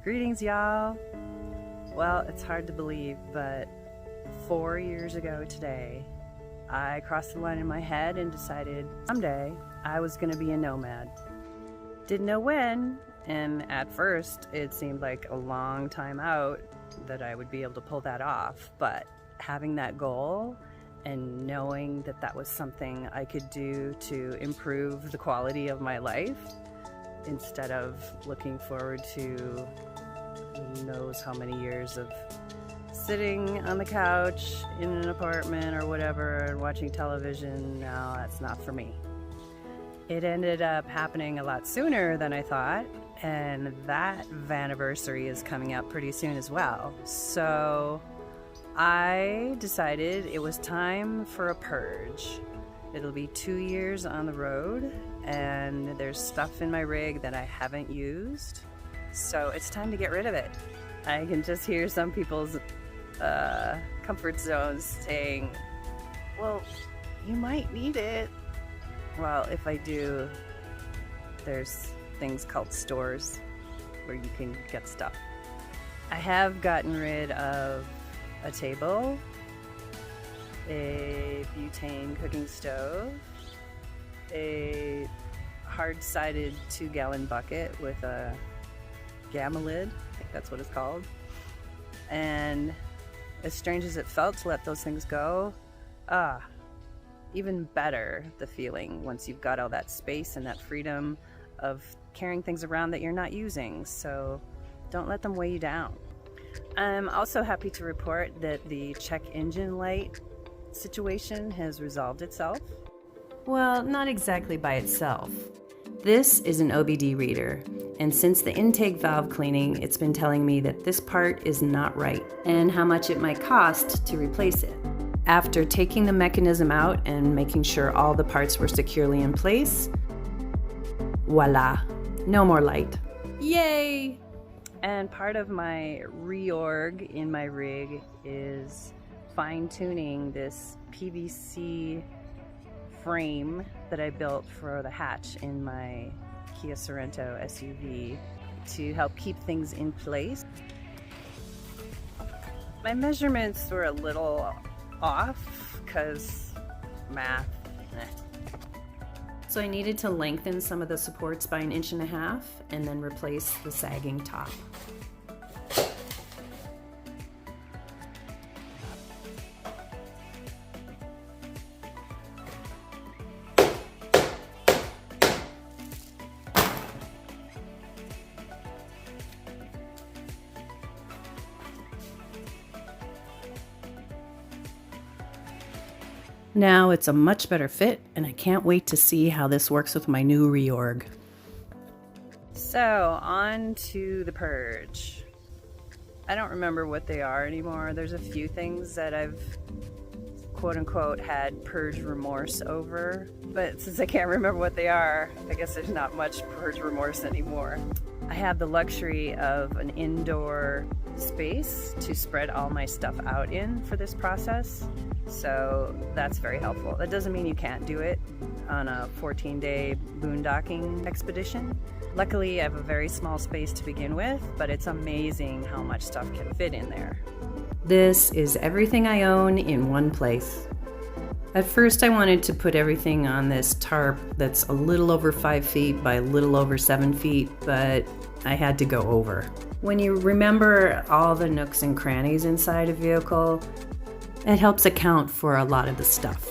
Greetings, y'all. Well, it's hard to believe, but 4 years ago today, I crossed the line in my head and decided someday I was going to be a nomad. Didn't know when, and at first it seemed like a long time out that I would be able to pull that off, but having that goal and knowing that that was something I could do to improve the quality of my life instead of looking forward to who knows how many years of sitting on the couch in an apartment or whatever and watching television. No, that's not for me. It ended up happening a lot sooner than I thought, and that vanniversary is coming up pretty soon as well. So I decided it was time for a purge. It'll be 2 years on the road, and there's stuff in my rig that I haven't used, so it's time to get rid of it. I can just hear some people's comfort zones saying, well, you might need it. Well, if I do, there's things called stores where you can get stuff. I have gotten rid of a table, a butane cooking stove, a hard-sided 2-gallon bucket with a gamma lid, I think that's what it's called. And as strange as it felt to let those things go, even better the feeling once you've got all that space and that freedom of carrying things around that you're not using. So don't let them weigh you down. I'm also happy to report that the check engine light situation has resolved itself. Well, not exactly by itself. This is an OBD reader, and since the intake valve cleaning, it's been telling me that this part is not right and how much it might cost to replace it. After taking the mechanism out and making sure all the parts were securely in place, voila, no more light. Yay! And part of my reorg in my rig is fine-tuning this PVC frame that I built for the hatch in my Kia Sorento SUV to help keep things in place. My measurements were a little off because math. So I needed to lengthen some of the supports by 1.5 inches and then replace the sagging top. Now it's a much better fit, and I can't wait to see how this works with my new reorg. So, on to the purge. I don't remember what they are anymore. There's a few things that I've quote-unquote had purge remorse over, but since I can't remember what they are, I guess there's not much purge remorse anymore. I have the luxury of an indoor space to spread all my stuff out in for this process, so that's very helpful. That doesn't mean you can't do it on a 14-day boondocking expedition. Luckily, I have a very small space to begin with, but it's amazing how much stuff can fit in there. This is everything I own in one place. At first, I wanted to put everything on this tarp that's a little over 5 feet by a little over 7 feet, but I had to go over. When you remember all the nooks and crannies inside a vehicle, it helps account for a lot of the stuff.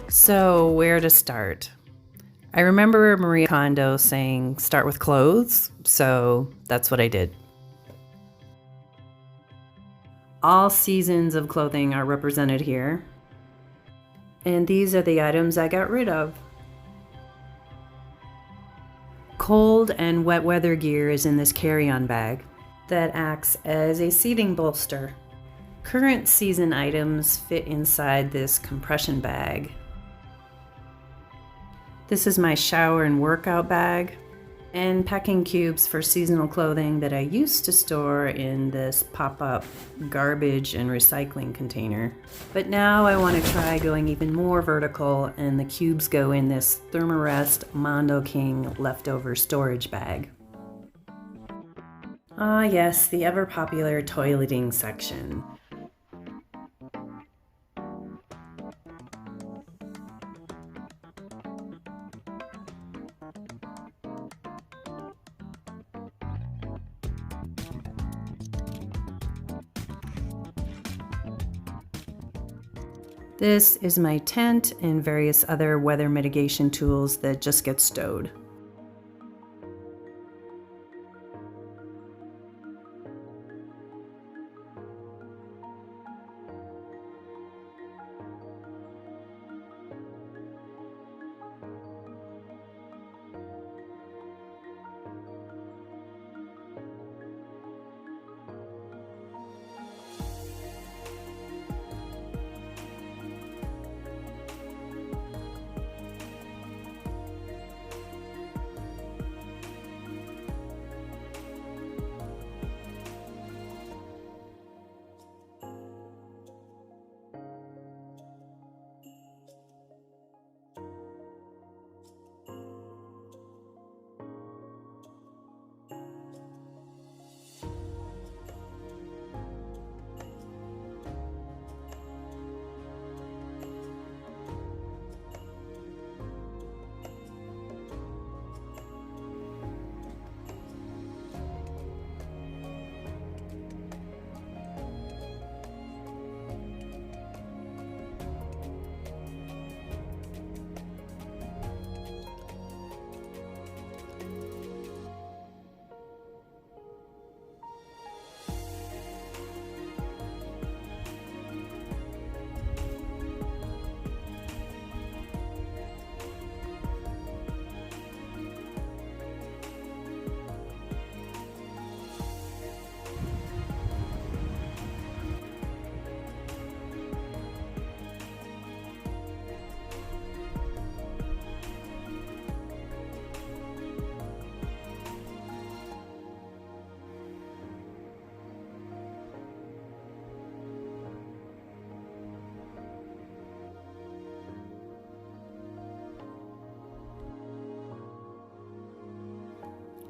So, where to start? I remember Marie Kondo saying, start with clothes, so that's what I did. All seasons of clothing are represented here, and these are the items I got rid of. Cold and wet weather gear is in this carry-on bag that acts as a seating bolster. Current season items fit inside this compression bag. This is my shower and workout bag. and packing cubes for seasonal clothing that I used to store in this pop-up garbage and recycling container. But now I want to try going even more vertical, and the cubes go in this Thermarest Mondo King leftover storage bag. Ah yes, the ever-popular toileting section. This is my tent and various other weather mitigation tools that just get stowed.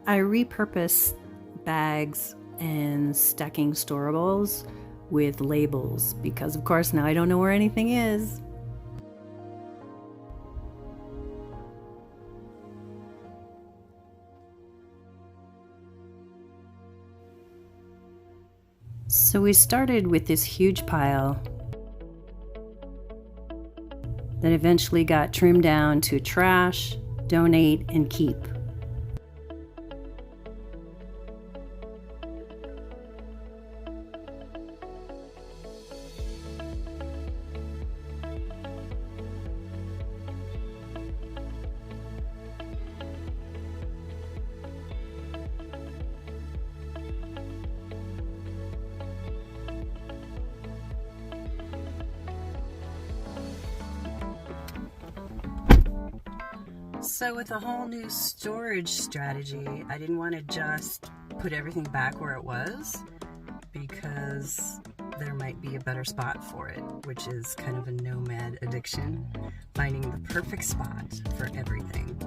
I repurpose bags and stacking storables with labels because, of course, now I don't know where anything is. So we started with this huge pile that eventually got trimmed down to trash, donate, and keep. So with a whole new storage strategy, I didn't want to just put everything back where it was because there might be a better spot for it, which is kind of a nomad addiction, finding the perfect spot for everything.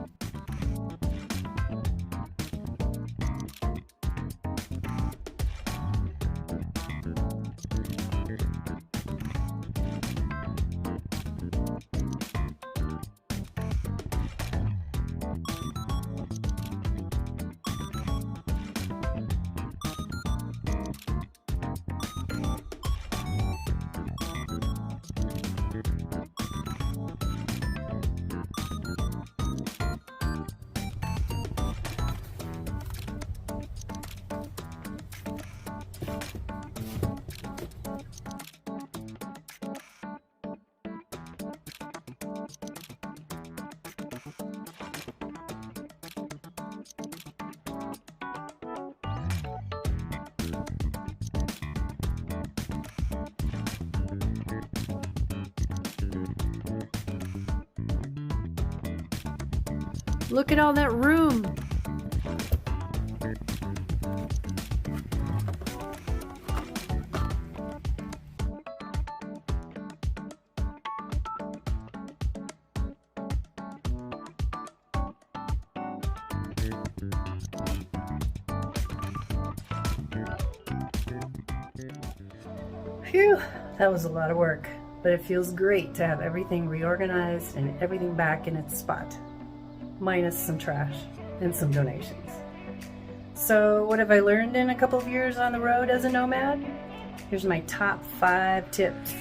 Look at all that room. Phew, that was a lot of work, but it feels great to have everything reorganized and everything back in its spot, minus some trash and some donations. So what have I learned in a couple of years on the road as a nomad? Here's my top 5 tips.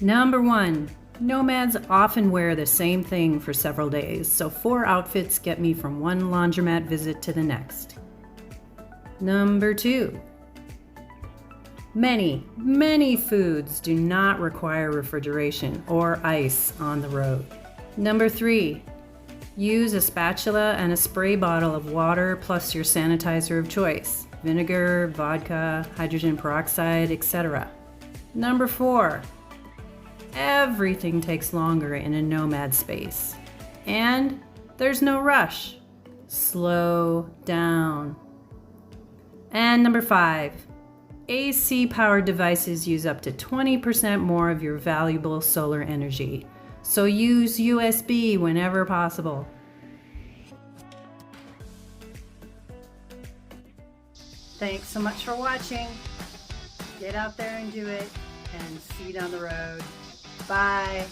Number 1, nomads often wear the same thing for several days, so 4 outfits get me from one laundromat visit to the next. Number 2, many foods do not require refrigeration or ice on the road. Number 3, use a spatula and a spray bottle of water plus your sanitizer of choice, vinegar, vodka, hydrogen peroxide, etc. Number 4, everything takes longer in a nomad space, and there's no rush. Slow down. And number 5, AC-powered devices use up to 20% more of your valuable solar energy, so use USB whenever possible. Thanks so much for watching. Get out there and do it, and see you down the road. Bye.